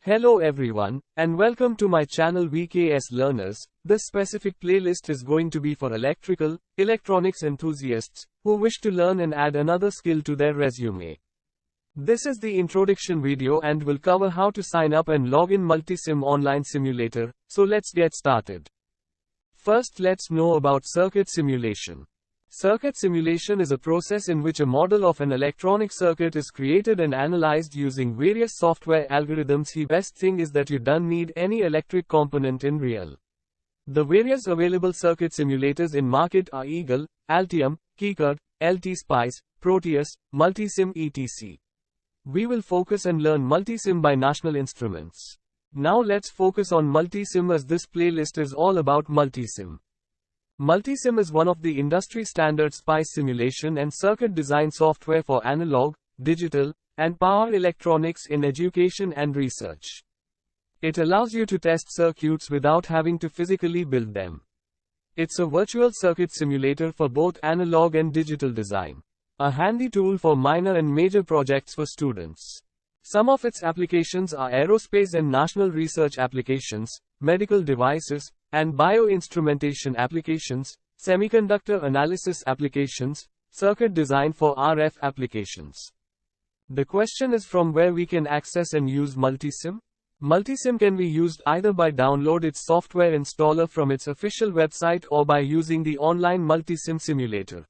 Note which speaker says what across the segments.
Speaker 1: Hello everyone, and welcome to my channel VKS Learners. This specific playlist is going to be for electronics enthusiasts, who wish to learn and add another skill to their resume. This is the introduction video and will cover how to sign up and log in Multisim online simulator, so let's get started. First, let's know about circuit simulation. Circuit simulation is a process in which a model of an electronic circuit is created and analyzed using various software algorithms. The best thing is that you don't need any electric component in real. The various available circuit simulators in market are Eagle, Altium, Keycard, LT Spice, Proteus, Multisim etc. We will focus and learn Multisim by National Instruments. Now let's focus on Multisim, as this playlist is all about Multisim. Multisim is one of the industry standard SPICE simulation and circuit design software for analog, digital, and power electronics in education and research. It allows you to test circuits without having to physically build them. It's a virtual circuit simulator for both analog and digital design. A handy tool for minor and major projects for students. Some of its applications are aerospace and national research applications, medical devices, and bioinstrumentation applications, semiconductor analysis applications, circuit design for RF applications. The question is, from where we can access and use Multisim? Multisim can be used either by download its software installer from its official website or by using the online Multisim simulator.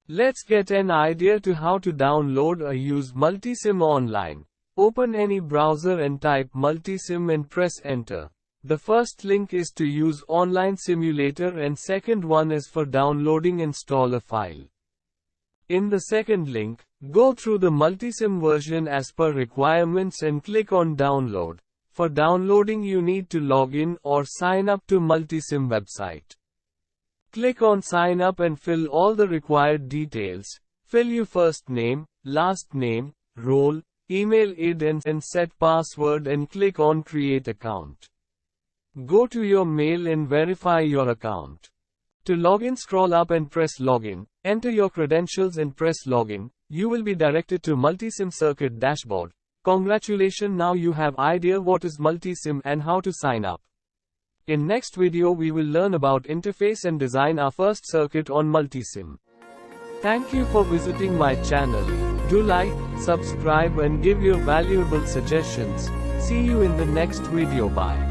Speaker 1: Let's get an idea to how to download or use Multisim online. Open any browser and type Multisim and press enter. The first link is to use online simulator and second one is for downloading installer file. In the second link, go through the Multisim version as per requirements and click on download. For downloading you need to log in or sign up to Multisim website. Click on sign up and fill all the required details. Fill your first name, last name, role, email ID and set password and click on create account. Go to your mail and verify your account. To log in, scroll up and press login. Enter your credentials and press login. You will be directed to Multisim circuit dashboard. Congratulations, now you have idea what is Multisim and how to sign up. In next video we will learn about interface and design our first circuit on Multisim. Thank you for visiting my channel. Do like, subscribe and give your valuable suggestions. See you in the next video. Bye.